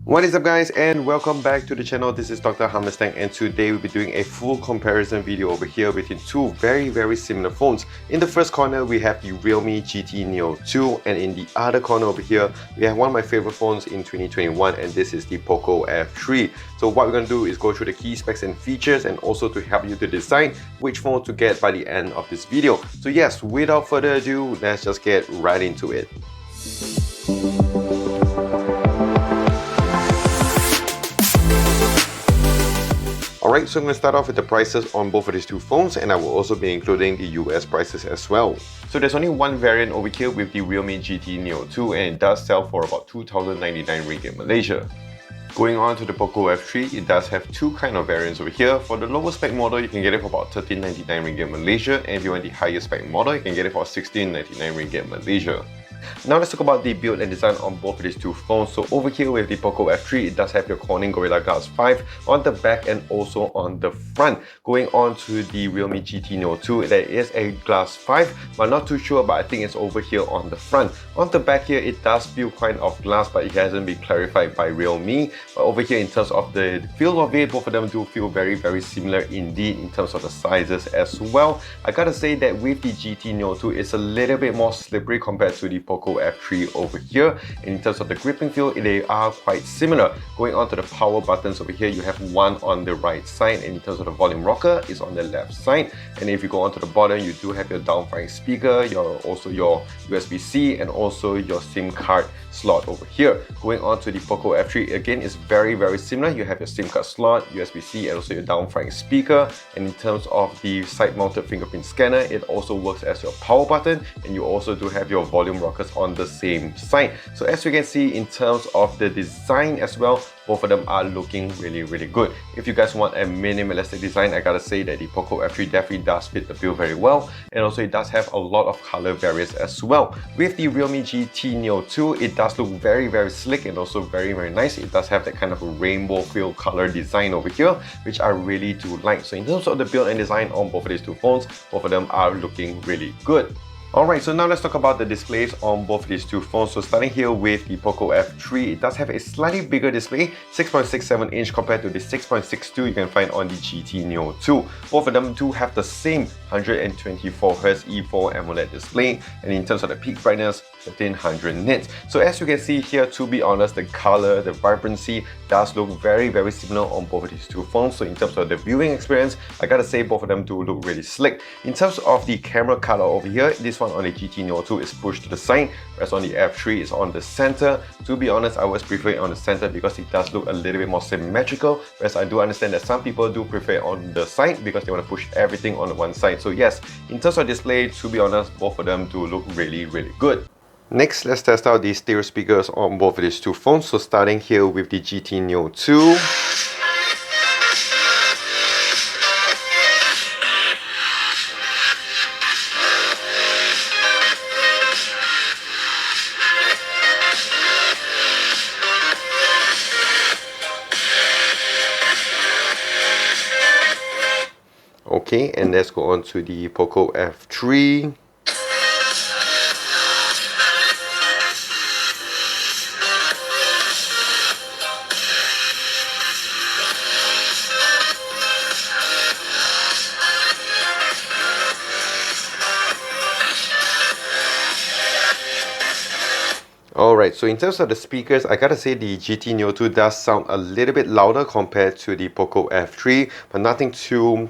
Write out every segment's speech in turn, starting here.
What is up guys, and welcome back to the channel. This is Dr. Hammerstang, and today we'll be doing a full comparison video over here between two very similar phones. In the first corner we have the Realme GT Neo 2, and in the other corner over here we have one of my favorite phones in 2021, and this is the Poco F3. So what we're going to do is go through the key specs and features, and also to help you to decide which phone to get by the end of this video. So yes, without further ado, let's just get right into it. Alright, so I'm going to start off with the prices on both of these two phones, and I will also be including the US prices as well. So there's only one variant over here with the Realme GT Neo 2, and it does sell for about 2,099 ringgit Malaysia. Going on to the Poco F3, it does have two kind of variants over here. For the lower spec model, you can get it for about 1399 ringgit Malaysia, and if you want the higher spec model, you can get it for 1699 ringgit Malaysia. Now let's talk about the build and design on both of these two phones. So over here with the Poco F3, it does have your Corning Gorilla Glass 5 on the back and also on the front. Going on to the Realme GT Neo 2, there is a Glass 5, but not too sure, but I think it's over here on the front. On the back here, it does feel kind of glass, but it hasn't been clarified by Realme. But over here, in terms of the feel of it, both of them do feel very similar indeed in terms of the sizes as well. I gotta say that with the GT Neo 2, it's a little bit more slippery compared to the Poco F3 over here. And in terms of the gripping feel, they are quite similar. Going on to the power buttons over here, you have one on the right side, and in terms of the volume rocker, it's on the left side. And if you go on to the bottom, you do have your down-firing speaker, also your USB-C, and also your SIM card slot over here. Going on to the Poco F3, again, it's very similar. You have your SIM card slot, USB-C, and also your down-firing speaker. And in terms of the side-mounted fingerprint scanner, it also works as your power button, and you also do have your volume rockers on the same side. So as you can see, in terms of the design as well, both of them are looking really good. If you guys want a minimalistic design, I gotta say that the Poco F3 definitely does fit the bill very well, and also it does have a lot of color variants as well. With the Realme GT Neo 2, it does look very slick and also very nice. It does have that kind of a rainbow feel color design over here, which I really do like. So in terms of the build and design on both of these two phones, both of them are looking really good. Alright, so now let's talk about the displays on both of these two phones. So starting here with the Poco F3, it does have a slightly bigger display, 6.67 inch compared to the 6.62 you can find on the GT Neo 2. Both of them do have the same 124Hz E4 AMOLED display, and in terms of the peak brightness, 1500 nits. So as you can see here, to be honest, the color, the vibrancy does look very similar on both of these two phones. So in terms of the viewing experience, I gotta say both of them do look really slick. In terms of the camera color over here, this one on the GT Neo 2 is pushed to the side, whereas on the F3 is on the center. To be honest, I always prefer it on the center because it does look a little bit more symmetrical, whereas I do understand that some people do prefer it on the side because they want to push everything on the one side. So yes, in terms of display, to be honest, both of them do look really good. Next, let's test out the stereo speakers on both of these two phones. So starting here with the GT Neo 2. Okay, and let's go on to the Poco F3. Alright, so in terms of the speakers, I gotta say the GT Neo 2 does sound a little bit louder compared to the Poco F3, but nothing too,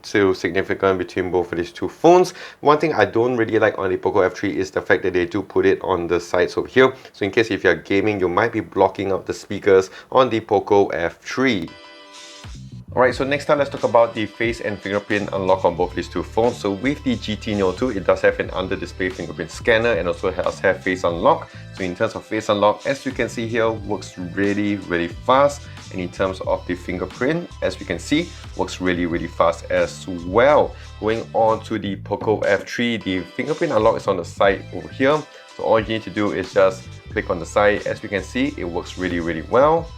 too significant between both of these two phones. One thing I don't really like on the Poco F3 is the fact that they do put it on the sides over here. So in case if you're gaming, you might be blocking out the speakers on the Poco F3. Alright, so next time let's talk about the face and fingerprint unlock on both these two phones. So with the GT Neo 2, it does have an under-display fingerprint scanner and also does have face unlock. So in terms of face unlock, as you can see here, works really fast. And in terms of the fingerprint, as you can see, works really fast as well. Going on to the Poco F3, the fingerprint unlock is on the side over here. So all you need to do is just click on the side. As you can see, it works really well.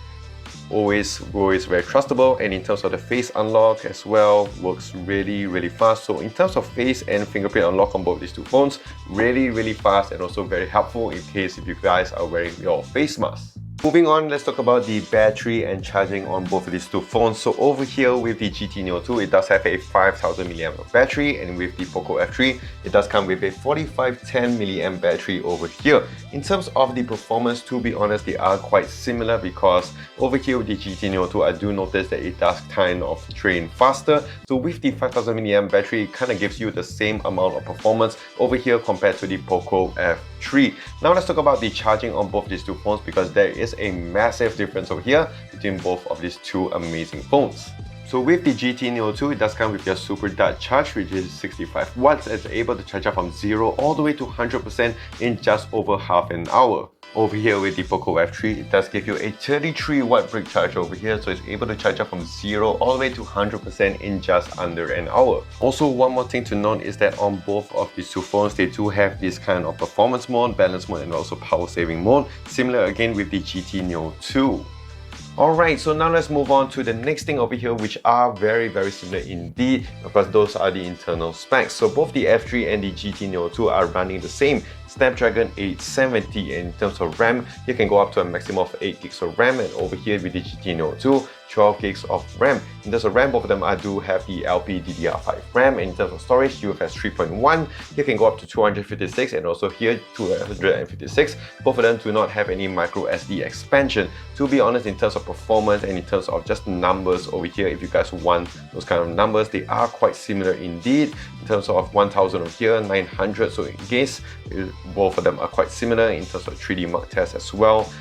Always very trustable, and in terms of the face unlock as well, works really fast. So in terms of face and fingerprint unlock on both these two phones, really fast and also very helpful in case if you guys are wearing your face mask. Moving on, let's talk about the battery and charging on both of these two phones. So over here with the GT Neo 2, it does have a 5000 mAh battery, and with the Poco F3, it does come with a 4510 mAh battery over here. In terms of the performance, to be honest, they are quite similar because over here with the GT Neo 2, I do notice that it does kind of drain faster. So with the 5000 mAh battery, it kind of gives you the same amount of performance over here compared to the Poco F3. Now let's talk about the charging on both these two phones, because there is a massive difference over here between both of these two amazing phones. So with the GT Neo 2, it does come with your super dart charge, which is 65 watts. It's able to charge up from 0 all the way to 100% in just over half an hour. Over here with the Poco F3, it does give you a 33 watt brick charge over here, so it's able to charge up from 0 all the way to 100% in just under an hour. Also, one more thing to note is that on both of these two phones, they do have this kind of performance mode, balance mode, and also power saving mode, similar again with the GT Neo 2. Alright, so now let's move on to the next thing over here, which are very similar indeed. Of course, those are the internal specs. So both the F3 and the GT Neo 2 are running the same Snapdragon 870. In terms of RAM, you can go up to a maximum of 8 gigs of RAM, and over here with the GT Neo 2, 12 gigs of RAM. In terms of RAM, both of them do have the LPDDR5 RAM, and in terms of storage, UFS 3.1, you can go up to 256, and also here 256. Both of them do not have any micro SD expansion. To be honest, in terms of performance and in terms of just numbers over here, if you guys want those kind of numbers, they are quite similar indeed. In terms of 1000 over here, 900, so in case both of them are quite similar in terms of 3D Mark test as well.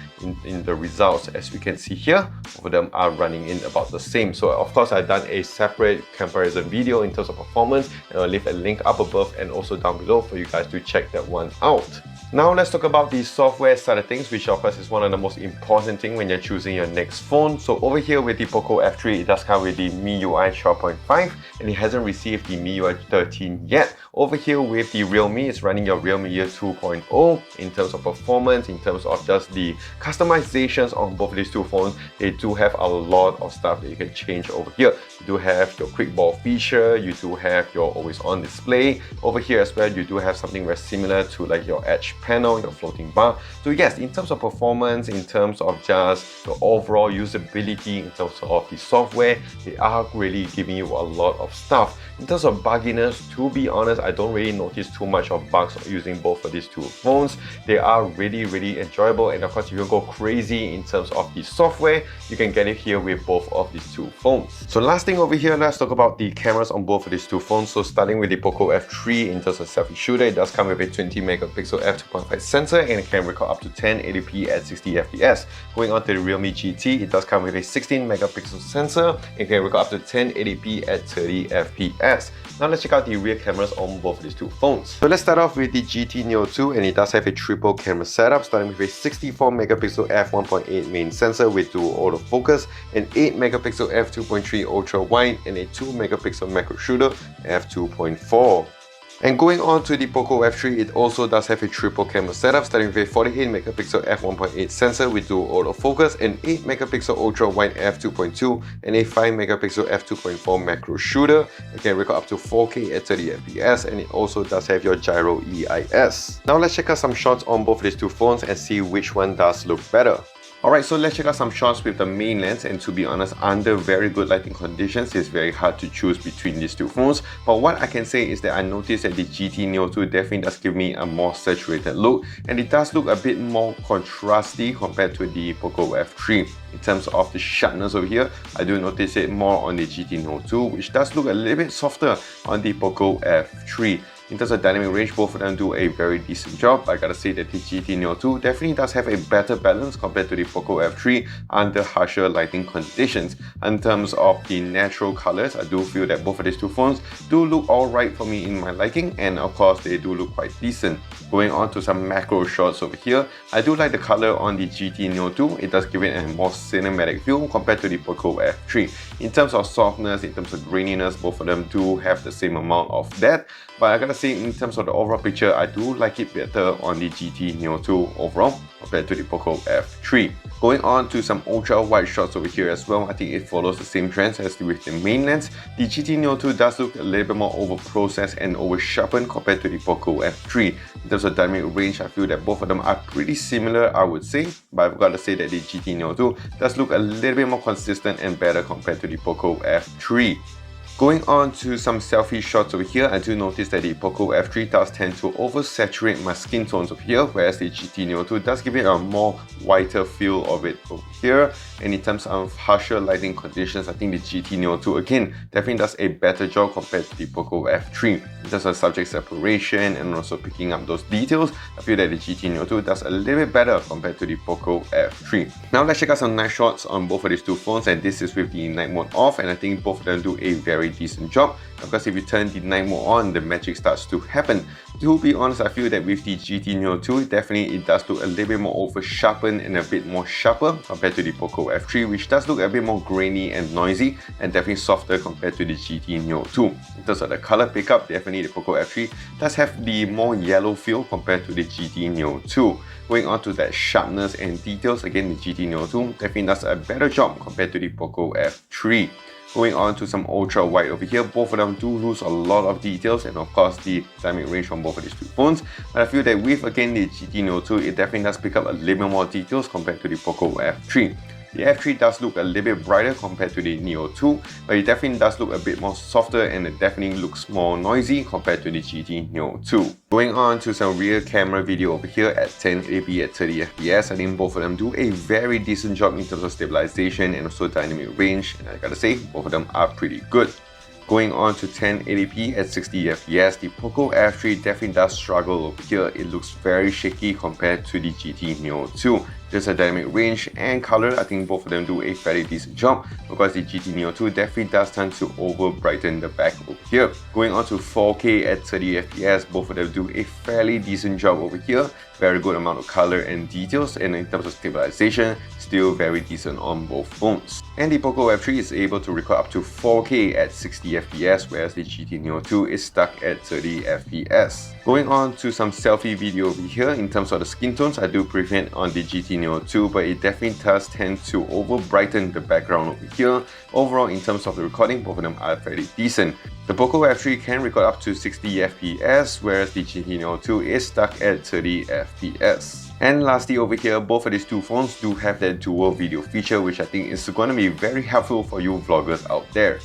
In the results, as we can see here, both of them are running in about the same. So of course, I've done a separate comparison video in terms of performance, and I'll leave a link up above and also down below for you guys to check that one out. Now let's talk about the software side of things, which of course is one of the most important things when you're choosing your next phone. So over here with the Poco F3, it does come with the MIUI 12.5, and it hasn't received the MIUI 13 yet. Over here with the Realme, it's running your Realme 2.0. In terms of performance, in terms of just the customizations on both of these two phones, they do have a lot of stuff that you can change over here. You do have your quick ball feature, you do have your always on display. Over here as well, you do have something very similar to like your edge panel, your floating bar. So yes, in terms of performance, in terms of just the overall usability, in terms of the software, they are really giving you a lot of stuff. In terms of bugginess, to be honest, I don't really notice too much of bugs using both of these two phones. They are really enjoyable, and of course, if you go crazy in terms of the software, you can get it here with both of these two phones. So last thing over here, let's talk about the cameras on both of these two phones. So starting with the Poco F3, in terms of selfie shooter, it does come with a 20 megapixel f2.5 sensor, and it can record up to 1080p at 60 fps. Going on to the Realme GT, it does come with a 16 megapixel sensor, and can record up to 1080p at 30 fps. Now let's check out the rear cameras on both of these two phones. So let's start off with the GT Neo 2, and it does have a triple camera setup, starting with a 64 megapixel f1.8 main sensor with dual autofocus, an 8 megapixel f2.3 ultra wide, and a 2 megapixel macro shooter f2.4. And going on to the Poco F3, it also does have a triple camera setup, starting with a 48 megapixel f1.8 sensor with dual autofocus, an 8 megapixel ultra wide f2.2, and a 5 megapixel f2.4 macro shooter. It can record up to 4K at 30 fps, and it also does have your gyro EIS. Now let's check out some shots on both of these two phones and see which one does look better. Alright, so let's check out some shots with the main lens, and to be honest, under very good lighting conditions, it's very hard to choose between these two phones. But what I can say is that I noticed that the GT Neo 2 definitely does give me a more saturated look, and it does look a bit more contrasty compared to the Poco F3. In terms of the sharpness over here, I do notice it more on the GT Neo 2, which does look a little bit softer on the Poco F3. In terms of dynamic range, both of them do a very decent job. I gotta say that the GT Neo 2 definitely does have a better balance compared to the Poco F3 under harsher lighting conditions. In terms of the natural colors, I do feel that both of these two phones do look alright for me in my liking, and of course they do look quite decent. Going on to some macro shots over here, I do like the color on the GT Neo 2. It does give it a more cinematic feel compared to the Poco F3. In terms of softness, in terms of graininess, both of them do have the same amount of that. But I gotta say in terms of the overall picture, I do like it better on the GT Neo 2 overall compared to the Poco F3. Going on to some ultra wide shots over here as well, I think it follows the same trends as with the main lens. The GT Neo 2 does look a little bit more over processed and over sharpened compared to the Poco F3. In terms of dynamic range, I feel that both of them are pretty similar, I would say, but I've got to say that the GT Neo 2 does look a little bit more consistent and better compared to the Poco F3. Going on to some selfie shots over here, I do notice that the Poco F3 does tend to oversaturate my skin tones over here, whereas the GT Neo 2 does give it a more whiter feel of it over here. And in terms of harsher lighting conditions, I think the GT Neo 2 again definitely does a better job compared to the Poco F3. In terms of subject separation and also picking up those details, I feel that the GT Neo 2 does a little bit better compared to the Poco F3. Now let's check out some nice shots on both of these two phones, and this is with the night mode off, and I think both of them do a very decent job. Of course, if you turn the night mode on, the magic starts to happen. To be honest, I feel that with the GT Neo 2, definitely it does look a little bit more over sharpened and a bit more sharper compared to the Poco F3, which does look a bit more grainy and noisy, and definitely softer compared to the GT Neo 2. In terms of the color pickup, definitely the Poco F3 does have the more yellow feel compared to the GT Neo 2. Going on to that sharpness and details, again the GT Neo 2 definitely does a better job compared to the Poco F3. Going on to some ultra wide over here, both of them do lose a lot of details and of course the dynamic range from both of these two phones. But I feel that with again the GT Neo 2, it definitely does pick up a little bit more details compared to the Poco F3. The F3 does look a little bit brighter compared to the Neo 2, but it definitely does look a bit more softer and it definitely looks more noisy compared to the GT Neo 2. Going on to some rear camera video over here at 1080p at 30fps, I think both of them do a very decent job in terms of stabilization and also dynamic range, and I gotta say, both of them are pretty good. Going on to 1080p at 60fps, the Poco F3 definitely does struggle over here. It looks very shaky compared to the GT Neo 2. Just a dynamic range and color, I think both of them do a fairly decent job, because the GT Neo 2 definitely does tend to over brighten the back over here. Going on to 4K at 30fps, both of them do a fairly decent job over here. Very good amount of color and details, and in terms of stabilization, still very decent on both phones. And the Poco F3 is able to record up to 4K at 60fps, whereas the GT Neo 2 is stuck at 30fps. Going on to some selfie video over here, in terms of the skin tones, I do prefer it on the GT Neo 2, but it definitely does tend to over brighten the background over here. Overall, in terms of the recording, both of them are fairly decent. The Poco F3 can record up to 60fps, whereas the GT Neo 2 is stuck at 30fps. And lastly over here, both of these two phones do have that dual video feature, which I think is going to be very helpful for you vloggers out there.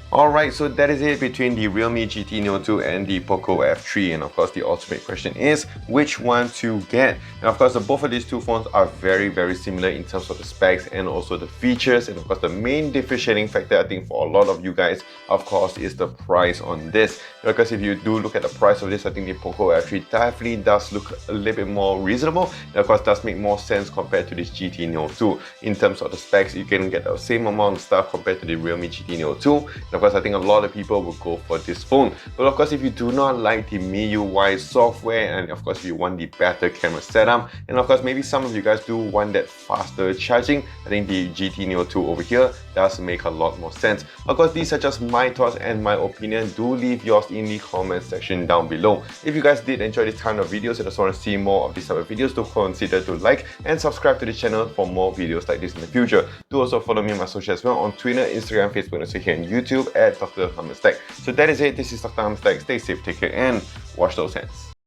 Alright, so that is it between the Realme GT Neo 2 and the Poco F3, and of course the ultimate question is which one to get. And of course both of these two phones are very similar in terms of the specs and also the features, and of course the main differentiating factor I think for a lot of you guys of course is the price on this, because if you do look at the price of this, I think the Poco F3 definitely does look a little bit more reasonable, and of course does make more sense compared to this GT Neo 2. In terms of the specs, you can get the same amount of stuff compared to the Realme GT Neo 2. Of course, I think a lot of people will go for this phone. But of course, if you do not like the MAGICUI software, and of course, if you want the better camera setup, and of course, maybe some of you guys do want that faster charging, I think the GT Neo 2 over here does make a lot more sense. Of course, these are just my thoughts and my opinion. Do leave yours in the comment section down below. If you guys did enjoy this kind of videos and just want to see more of these type of videos, do consider to like and subscribe to the channel for more videos like this in the future. Do also follow me on my social as well on Twitter, Instagram, Facebook, and also here on YouTube at Dr. Hammerstack. So that is it. This is Dr. Hammerstack. Stay safe, take care, and wash those hands.